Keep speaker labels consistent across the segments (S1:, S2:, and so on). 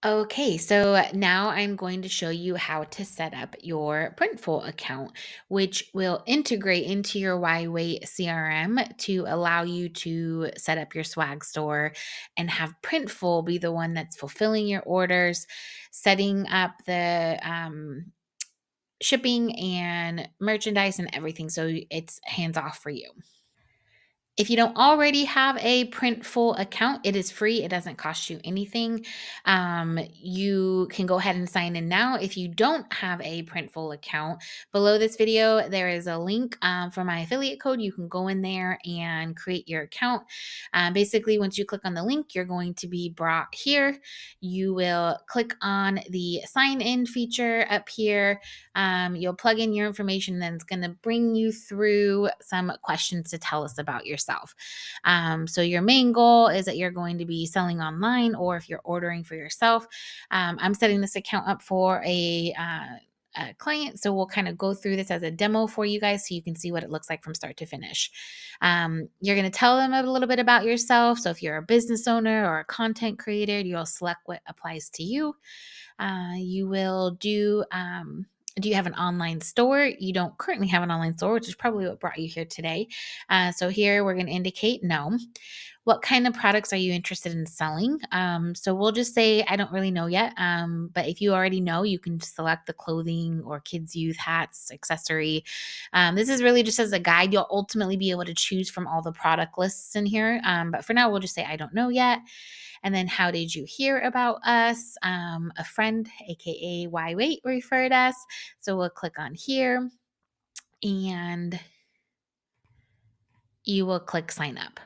S1: Okay, so now I'm going to show you how to set up your Printful account, which will integrate into your YWAIT CRM to allow you to set up your swag store and have Printful be the one that's fulfilling your orders, setting up the shipping and merchandise and everything. So it's hands off for you. If you don't already have a Printful account, it is free. It doesn't cost you anything. You can go ahead and sign in now. If you don't have a Printful account, below this video, there is a link for my affiliate code. You can go in there and create your account. Basically, once you click on the link, you're going to be brought here. You will click on the sign in feature up here. You'll plug in your information, then it's going to bring you through some questions to tell us about yourself. So, your main goal is that you're going to be selling online, or if you're ordering for yourself. I'm setting this account up for a client. So we'll kind of go through this as a demo for you guys so you can see what it looks like from start to finish. You're going to tell them a little bit about yourself. So if you're a business owner or a content creator, you'll select what applies to you. You will do you have an online store? You don't currently have an online store, which is probably what brought you here today. So here we're going to indicate no. What kind of products are you interested in selling? So we'll just say, I don't really know yet. But if you already know, you can select the clothing or kids' youth hats, accessory. This is really just as a guide. You'll ultimately be able to choose from all the product lists in here. But for now, we'll just say, I don't know yet. And then, how did you hear about us? A friend, AKA YWAIT, referred us. So we'll click on here and you will click sign up.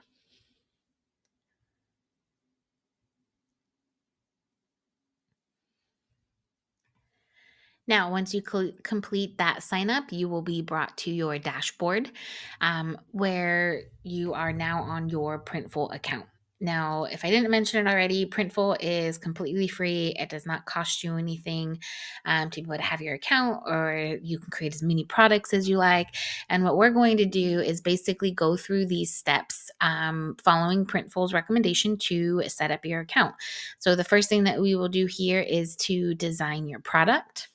S1: Now, once you complete that sign up, you will be brought to your dashboard where you are now on your Printful account. Now, if I didn't mention it already, Printful is completely free. It does not cost you anything to be able to have your account, or you can create as many products as you like. And what we're going to do is basically go through these steps following Printful's recommendation to set up your account. So the first thing that we will do here is to design your product.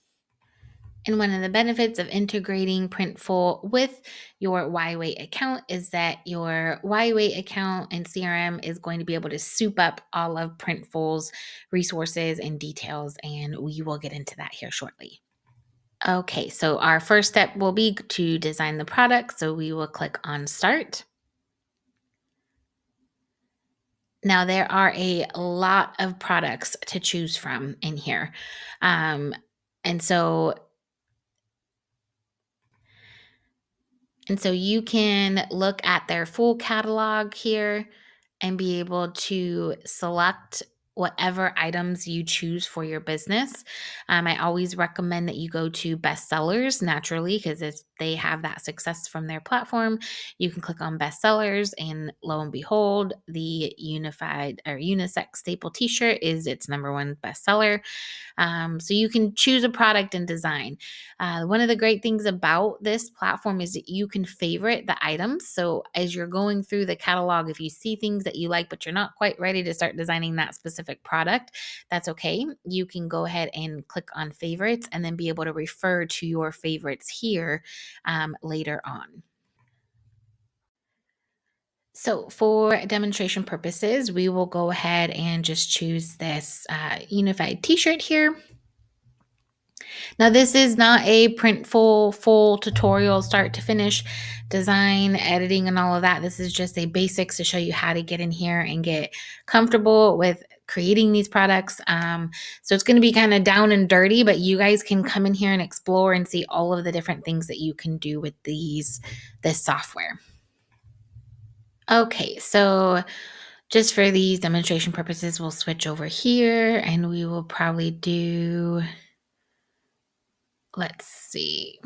S1: And one of the benefits of integrating Printful with your YWAIT account is that your YWAIT account and CRM is going to be able to soup up all of Printful's resources and details, and we will get into that here shortly. Okay, so our first step will be to design the product. So we will click on Start. Now, there are a lot of products to choose from in here. Um, and so And so you can look at their full catalog here and be able to select whatever items you choose for your business. I always recommend that you go to bestsellers naturally, because if they have that success from their platform, you can click on bestsellers, and lo and behold, the unified or unisex staple t-shirt is its number one bestseller. So you can choose a product and design. One of the great things about this platform is that you can favorite the items. So as you're going through the catalog, if you see things that you like, but you're not quite ready to start designing that specific product, that's okay. You can go ahead and click on favorites and then be able to refer to your favorites here later on. So for demonstration purposes, we will go ahead and just choose this unified t-shirt here. Now, this is not a Printful full tutorial start to finish, design, editing, and all of that. This is just a basics to show you how to get in here and get comfortable with creating these products. So it's going to be kind of down and dirty, but you guys can come in here and explore and see all of the different things that you can do with this software. Okay, so just for these demonstration purposes, we'll switch over here and we will probably do, let's see.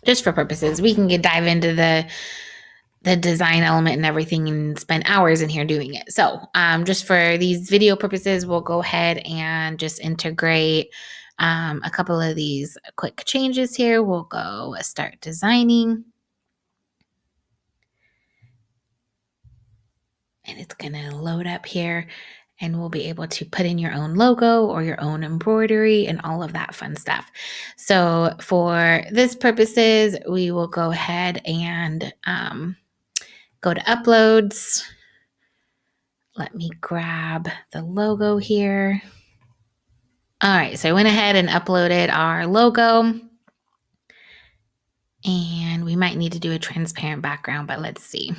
S1: Just for purposes, we can dive into the design element and everything and spend hours in here doing it. So just for these video purposes, we'll go ahead and just integrate a couple of these quick changes here. We'll go start designing. And it's going to load up here. and we'll be able to put in your own logo or your own embroidery and all of that fun stuff. So for this purposes, we will go ahead and go to uploads. Let me grab the logo here. All right, so I went ahead and uploaded our logo, and we might need to do a transparent background, but let's see.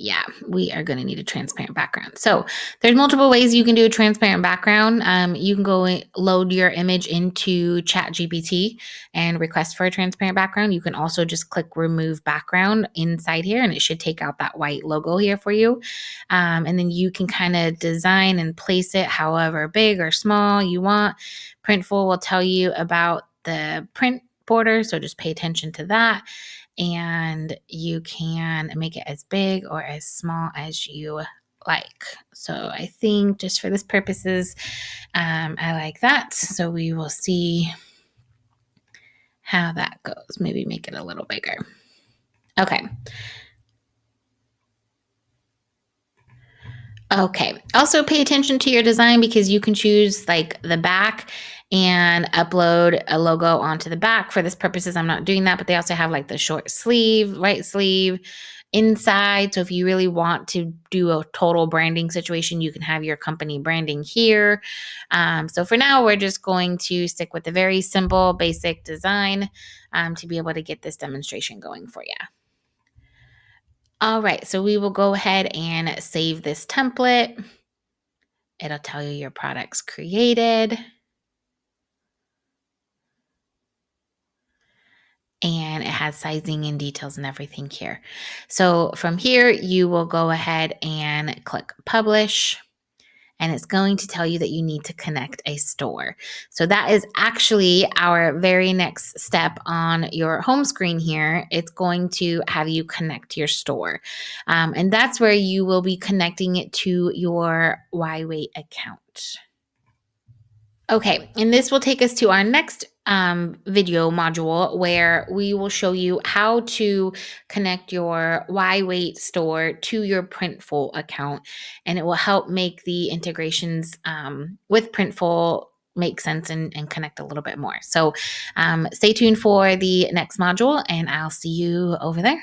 S1: Yeah, we are going to need a transparent background. So there's multiple ways you can do a transparent background. You can go load your image into ChatGPT and request for a transparent background. You can also just click remove background inside here, and it should take out that white logo here for you. And then you can kind of design and place it however big or small you want. Printful will tell you about the print border, so just pay attention to that. And you can make it as big or as small as you like. So I think just for this purposes, I like that. So we will see how that goes. Maybe make it a little bigger. Okay. Okay. Also pay attention to your design because you can choose like the back and upload a logo onto the back. For this purposes, I'm not doing that, but they also have like the short sleeve, right sleeve, inside. So if you really want to do a total branding situation, you can have your company branding here. So for now, we're just going to stick with the very simple, basic design to be able to get this demonstration going for you. All right, so we will go ahead and save this template. It'll tell you your product's created. And it has sizing and details and everything here. So from here, you will go ahead and click publish. And it's going to tell you that you need to connect a store. So that is actually our very next step on your home screen here. It's going to have you connect your store. And that's where you will be connecting it to your YWAIT account. Okay, and this will take us to our next video module where we will show you how to connect your YWAIT store to your Printful account, and it will help make the integrations with Printful make sense and connect a little bit more. So stay tuned for the next module, and I'll see you over there.